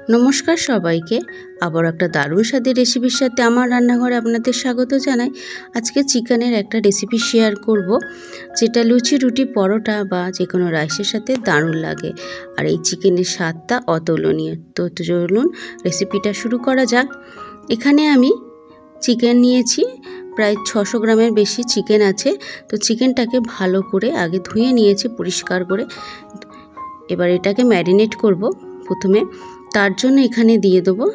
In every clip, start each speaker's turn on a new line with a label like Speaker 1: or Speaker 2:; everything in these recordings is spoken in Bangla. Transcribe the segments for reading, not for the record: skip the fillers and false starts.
Speaker 1: নমস্কার সবাইকে, আবার একটা দারুণ স্বাদের রেসিপির সাথে আমার রান্নাঘরে আপনাদের স্বাগত জানাই। আজকে চিকেনের একটা রেসিপি শেয়ার করব, যেটা লুচি, রুটি, পরোটা বা যে কোনো রাইসের সাথে দারুণ লাগে। আর এই চিকেনের স্বাদটা অতুলনীয়। তো চলুন রেসিপিটা শুরু করা যাক। এখানে আমি চিকেন নিয়েছি, প্রায় 600 গ্রামের বেশি চিকেন আছে। তো চিকেনটাকে ভালো করে আগে ধুয়ে নিয়েছি পরিষ্কার করে। এবার এটাকে ম্যারিনেট করব। প্রথমে তার জন্য এখানে দিয়ে দেবো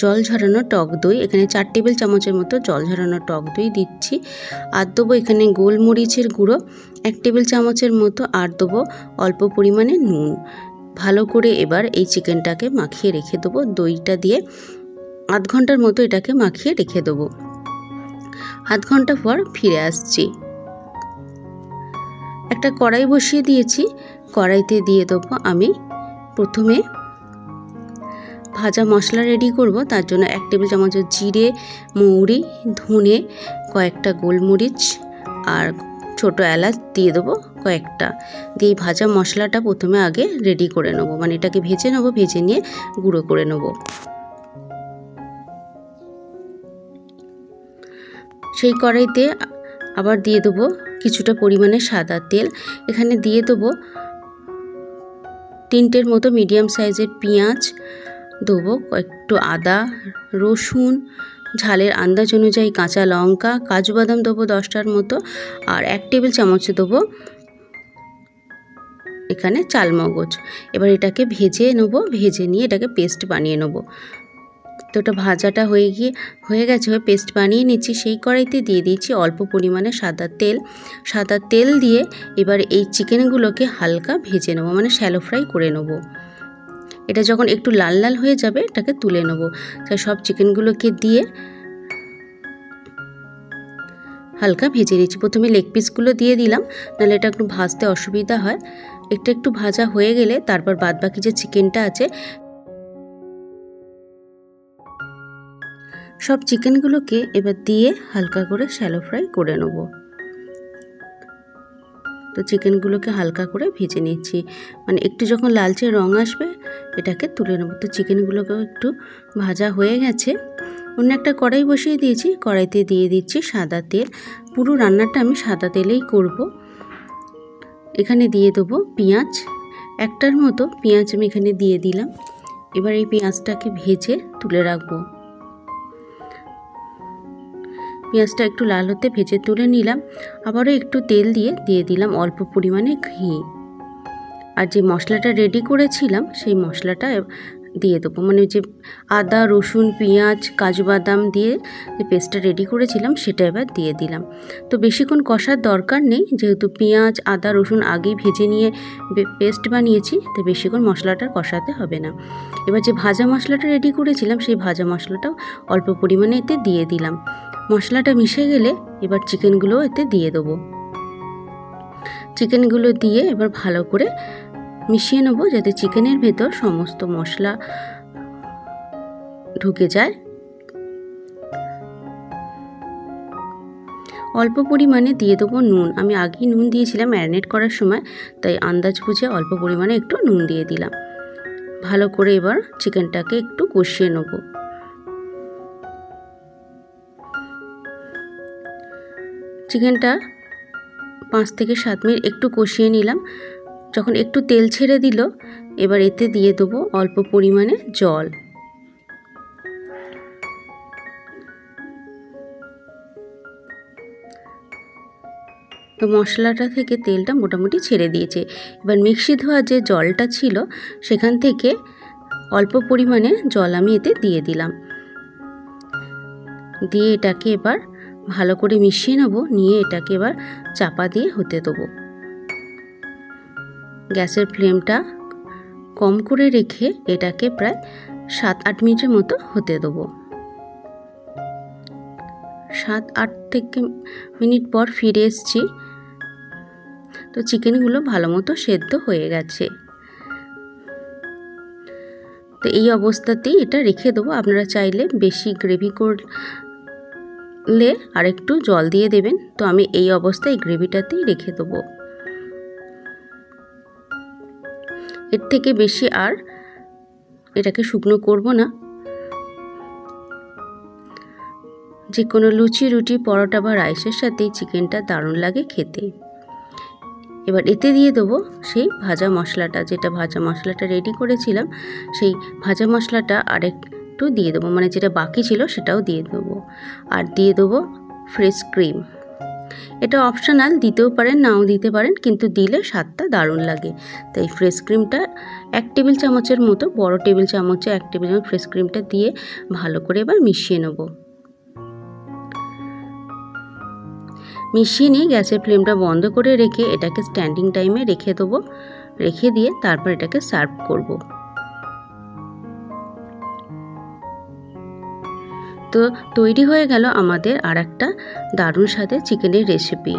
Speaker 1: জল ঝরানো টক দই। এখানে 4 টেবিল চামচের মতো জল ঝরানো টক দই দিচ্ছি। আর দেবো এখানে গোলমরিচের গুঁড়ো 1 টেবিল চামচের মতো। আর দেবো অল্প পরিমাণে নুন। ভালো করে এবার এই চিকেনটাকে মাখিয়ে রেখে দেবো। দইটা দিয়ে আধ ঘন্টার মতো এটাকে মাখিয়ে রেখে দেবো। আধ ঘন্টা পর ফিরে আসছি। একটা কড়াই বসিয়ে দিয়েছি। কড়াইতে দিয়ে দেবো আমি প্রথমে ভাজা মশলা রেডি করব। তার জন্য 1 টেবিল চামচ জিরে, মৌরি, ধনে, কয়েকটা গোলমরিচ আর ছোট এলাচ দিয়ে দেবো কয়েকটা। দিয়ে ভাজা মশলাটা প্রথমে আগে রেডি করে নেব, মানে এটাকে ভেজে নেব। ভেজে নিয়ে গুঁড়ো করে নেব। সেই কড়াইতে আবার দিয়ে দেবো কিছুটা পরিমাণে সাদা তেল। এখানে দিয়ে দেবো 3টের মতো মিডিয়াম সাইজের পেঁয়াজ, দেবো একটু আদা, রসুন, ঝালের আন্দাজ অনুযায়ী কাঁচা লঙ্কা, কাজু বাদাম দেবো 10টার মতো। আর 1 টেবিল চামচ দেবো এখানে চালমগজ। এবার এটাকে ভেজে নেব। ভেজে নিয়ে এটাকে পেস্ট বানিয়ে নেব। তো এটা ভাজাটা হয়ে গেছে, পেস্ট বানিয়ে নিচ্ছি। সেই কড়াইতে দিয়ে দিচ্ছি অল্প পরিমাণে সাদা তেল। সাদা তেল দিয়ে এবার এই চিকেনগুলোকে হালকা ভেজে নেব, মানে শ্যালো ফ্রাই করে নেব। এটা যখন একটু লাল লাল হয়ে যাবে এটাকে তুলে নেব। তাই সব চিকেনগুলোকে দিয়ে হালকা ভেজে নিচ্ছি। প্রথমে লেগ পিসগুলো দিয়ে দিলাম, নাহলে এটা একটু ভাজতে অসুবিধা হয়। একটু ভাজা হয়ে গেলে তারপর বাদবাকি যে চিকেনটা আছে সব চিকেনগুলোকে এবার দিয়ে হালকা করে শ্যালো ফ্রাই করে নেব। তো চিকেনগুলোকে হালকা করে ভেজে নিচ্ছি, মানে একটু যখন লালচে রং আসবে এটাকে তুলে নেব। তো চিকেনগুলোকেও একটু ভাজা হয়ে গেছে। অন্য একটা কড়াই বসিয়ে দিয়েছি। কড়াইতে দিয়ে দিচ্ছি সাদা তেল। পুরো রান্নাটা আমি সাদা তেলেই করব। এখানে দিয়ে দেবো পেঁয়াজ, 1টার মতো পেঁয়াজ আমি এখানে দিয়ে দিলাম। এবার এই পেঁয়াজটাকে ভেজে তুলে রাখবো। পেঁয়াজটা একটু লাল হতে ভেজে তুলে নিলাম। আবারও একটু তেল দিয়ে দিলাম অল্প পরিমাণে ঘি। আর যে মশলাটা রেডি করেছিলাম সেই মশলাটা দিয়ে দেবো, মানে যে আদা, রসুন, পেঁয়াজ, কাজু বাদাম দিয়ে যে পেস্টটা রেডি করেছিলাম সেটা এবার দিয়ে দিলাম। তো বেশিক্ষণ কষার দরকার নেই, যেহেতু পেঁয়াজ, আদা, রসুন আগেই ভেজে নিয়ে পেস্ট বানিয়েছি, তো বেশিক্ষণ মশলাটা কষাতে হবে না। এবার যে ভাজা মশলাটা রেডি করেছিলাম সেই ভাজা মশলাটাও অল্প পরিমাণে এতে দিয়ে দিলাম। মশলাটা মিশে গেলে এবার চিকেনগুলো এতে দিয়ে দেবো। চিকেনগুলো দিয়ে এবার ভালো করে মিশিয়ে নেব, যাতে চিকেনের ভেতর সমস্ত মশলা ঢুকে যায়। অল্প পরিমাণে দিয়ে দেবো নুন। আমি আগেই নুন দিয়েছিলাম ম্যারিনেট করার সময়, তাই আন্দাজ বুঝে অল্প পরিমাণে একটু নুন দিয়ে দিলাম। ভালো করে এবার চিকেনটাকে একটু কষিয়ে নেব। চিকেনটা 5 থেকে 7 মিনিট একটু কষিয়ে নিলাম। যখন একটু তেল ছেড়ে দিল এবার এতে দিয়ে দেবো অল্প পরিমাণে জল। তো মশলাটা থেকে তেলটা মোটামুটি ছেড়ে দিয়েছে। এবার মিক্সি ধোয়া যে জলটা ছিল সেখান থেকে অল্প পরিমাণে জল আমি এতে দিয়ে দিলাম। দিয়ে এটাকে এবার ভালো করে মিশিয়ে নেব। নিয়ে এটাকে এবার চাপা দিয়ে হতে দেবো। গ্যাসের ফ্লেমটা কম করে রেখে এটাকে প্রায় 7-8 মিনিটের মতো হতে দেবো। 7-8 থেকে মিনিট পর ফিরে এসেছি। তো চিকেনগুলো ভালো মতো সেদ্ধ হয়ে গেছে। তো এই অবস্থাতেই এটা রেখে দেবো। আপনারা চাইলে বেশি গ্রেভি করলে আর একটু জল দিয়ে দেবেন। তো আমি এই অবস্থায় গ্রেভিটাতেই রেখে দেবো। এর থেকে বেশি আর এটাকে শুকনো করব না। যে কোনো লুচি, রুটি, পরোটা বা রাইসের সাথে চিকেনটা দারুণ লাগে খেতে। এবার এতে দিয়ে দেবো সেই ভাজা মশলাটা, যেটা ভাজা মশলাটা রেডি করেছিলাম, সেই ভাজা মশলাটা আরেকটু দিয়ে দেবো, মানে যেটা বাকি ছিল সেটাও দিয়ে দেবো। আর দিয়ে দেবো ফ্রেশ ক্রিম। এটা অপশনাল, দিতেও পারেন নাও দিতে পারেন, কিন্তু দিলে স্বাদটা দারুণ লাগে। তাই ফ্রেশ ক্রিমটা 1 টেবিল চামচের মতো, বড় টেবিল চামচে 1 টেবিল চামচ ফ্রেশ ক্রিমটা দিয়ে ভালো করে এবার মিশিয়ে নেব। মিশিয়ে নিয়ে গ্যাসের ফ্লেমটা বন্ধ করে রেখে এটাকে স্ট্যান্ডিং টাইমে রেখে দেবো। রেখে দিয়ে তারপর এটাকে সার্ভ করব। তো তৈরি হয়ে গেল আমাদের আর একটা দারুণ স্বাদের চিকেনের রেসিপি।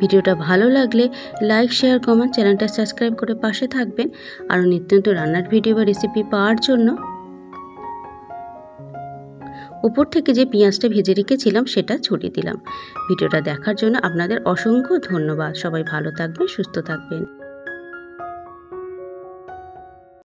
Speaker 1: ভিডিওটা ভালো লাগলে লাইক, শেয়ার, কমেন্ট, চ্যানেলটা সাবস্ক্রাইব করে পাশে থাকবেন। আরও নিত্য নতুন রান্নার ভিডিও বা রেসিপি পাওয়ার জন্য উপর থেকে যে পেঁয়াজটা ভেজে রেখেছিলাম সেটা ছড়িয়ে দিলাম। ভিডিওটা দেখার জন্য আপনাদের অসংখ্য ধন্যবাদ। সবাই ভালো থাকবেন, সুস্থ থাকবেন।